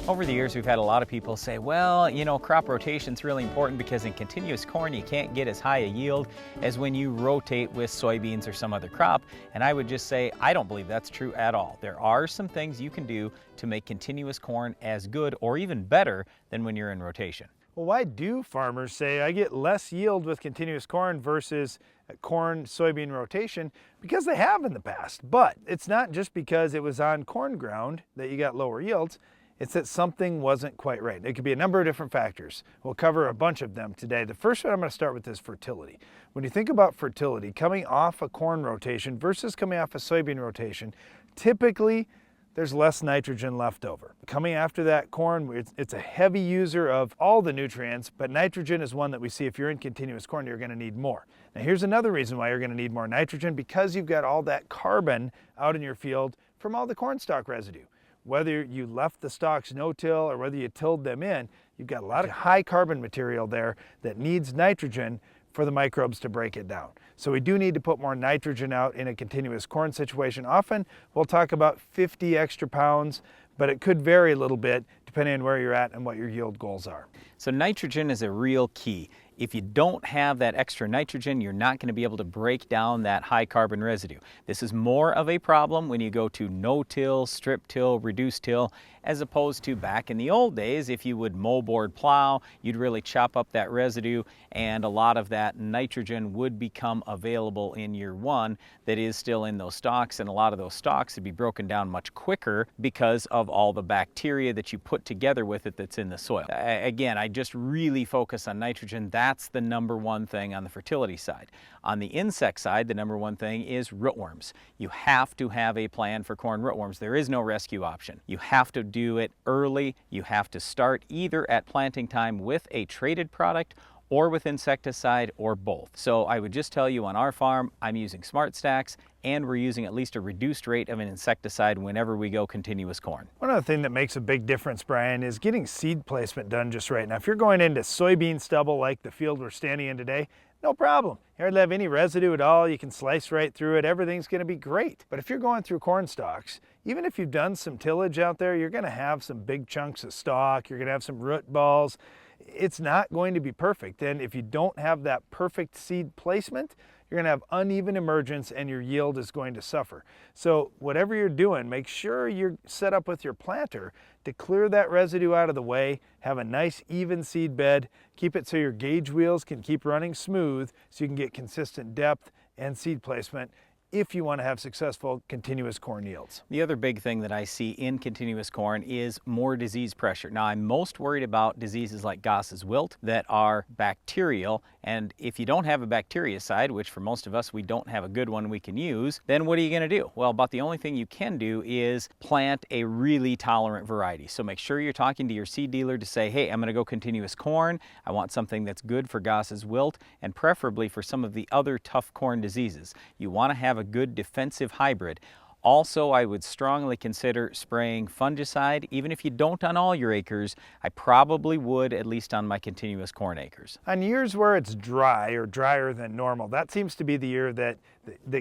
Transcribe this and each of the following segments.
Over the years, we've had a lot of people say, well, you know, crop rotation's really important because in continuous corn, you can't get as high a yield as when you rotate with soybeans or some other crop. And I would just say, I don't believe that's true at all. There are some things you can do to make continuous corn as good or even better than when you're in rotation. Well, why do farmers say I get less yield with continuous corn versus corn-soybean rotation? Because they have in the past. But it's not just because it was on corn ground that you got lower yields. It's that something wasn't quite right. It could be a number of different factors. We'll cover a bunch of them today. The first one I'm going to start with is fertility. When you think about fertility, coming off a corn rotation versus coming off a soybean rotation, typically there's less nitrogen left over. Coming after that corn, it's a heavy user of all the nutrients, but nitrogen is one that we see if you're in continuous corn, you're going to need more. Now here's another reason why you're going to need more nitrogen, because you've got all that carbon out in your field from all the corn stalk residue. Whether you left the stalks no-till or whether you tilled them in, you've got a lot of high carbon material there that needs nitrogen for the microbes to break it down. So we do need to put more nitrogen out in a continuous corn situation. Often we'll talk about 50 extra pounds, but it could vary a little bit depending on where you're at and what your yield goals are. So nitrogen is a real key. If you don't have that extra nitrogen, you're not going to be able to break down that high carbon residue. This is more of a problem when you go to no-till, strip-till, reduced-till, as opposed to back in the old days, if you would mow-board plow, you'd really chop up that residue and a lot of that nitrogen would become available in year one that is still in those stalks, and a lot of those stalks would be broken down much quicker because of all the bacteria that you put together with it that's in the soil. Again, I just really focus on nitrogen. That's the number one thing on the fertility side. On the insect side, the number one thing is rootworms. You have to have a plan for corn rootworms. There is no rescue option. You have to do it early. You have to start either at planting time with a traded product or with insecticide or both. So I would just tell you on our farm, I'm using Smart Stacks and we're using at least a reduced rate of an insecticide whenever we go continuous corn. One other thing that makes a big difference, Brian, is getting seed placement done just right. Now, if you're going into soybean stubble like the field we're standing in today, no problem. You hardly have any residue at all. You can slice right through it. Everything's going to be great. But if you're going through corn stalks, even if you've done some tillage out there, you're going to have some big chunks of stalk. You're going to have some root balls. It's not going to be perfect. And if you don't have that perfect seed placement, you're going to have uneven emergence and your yield is going to suffer. So whatever you're doing, make sure you're set up with your planter to clear that residue out of the way, have a nice even seed bed, keep it so your gauge wheels can keep running smooth so you can get consistent depth and seed placement if you want to have successful continuous corn yields. The other big thing that I see in continuous corn is more disease pressure. Now, I'm most worried about diseases like Goss's wilt that are bacterial, and if you don't have a bactericide, which for most of us we don't have a good one we can use, then what are you going to do? Well, about the only thing you can do is plant a really tolerant variety. So make sure you're talking to your seed dealer to say, hey, I'm going to go continuous corn. I want something that's good for Goss's wilt and preferably for some of the other tough corn diseases. You want to have a good defensive hybrid. Also, I would strongly consider spraying fungicide. Even if you don't on all your acres, I probably would, at least on my continuous corn acres. On years where it's dry or drier than normal, that seems to be the year that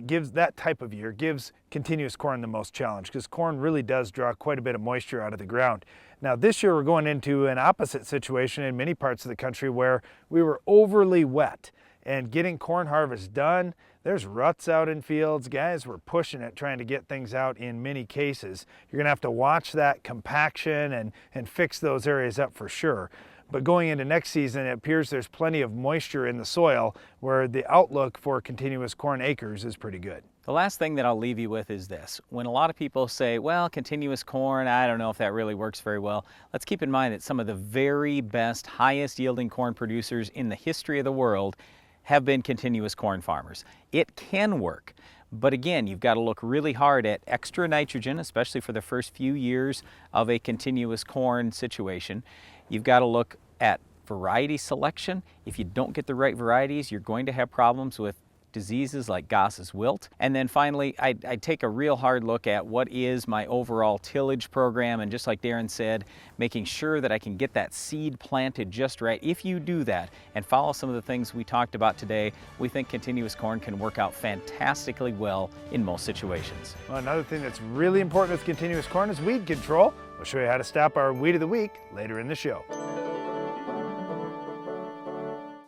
gives, that type of year gives continuous corn the most challenge, because corn really does draw quite a bit of moisture out of the ground. Now this year we're going into an opposite situation in many parts of the country where we were overly wet. And getting corn harvest done, there's ruts out in fields. Guys were pushing it, trying to get things out in many cases. You're gonna have to watch that compaction and fix those areas up for sure. But going into next season, it appears there's plenty of moisture in the soil where the outlook for continuous corn acres is pretty good. The last thing that I'll leave you with is this. When a lot of people say, well, continuous corn, I don't know if that really works very well, let's keep in mind that some of the very best, highest yielding corn producers in the history of the world have been continuous corn farmers. It can work, but again, you've got to look really hard at extra nitrogen, especially for the first few years of a continuous corn situation. You've got to look at variety selection. If you don't get the right varieties, you're going to have problems with diseases like Goss's wilt. And then finally, I take a real hard look at what is my overall tillage program, and just like Darren said, making sure that I can get that seed planted just right. If you do that and follow some of the things we talked about today, we think continuous corn can work out fantastically well in most situations. Well, another thing that's really important with continuous corn is weed control. We'll show you how to stop our weed of the week later in the show.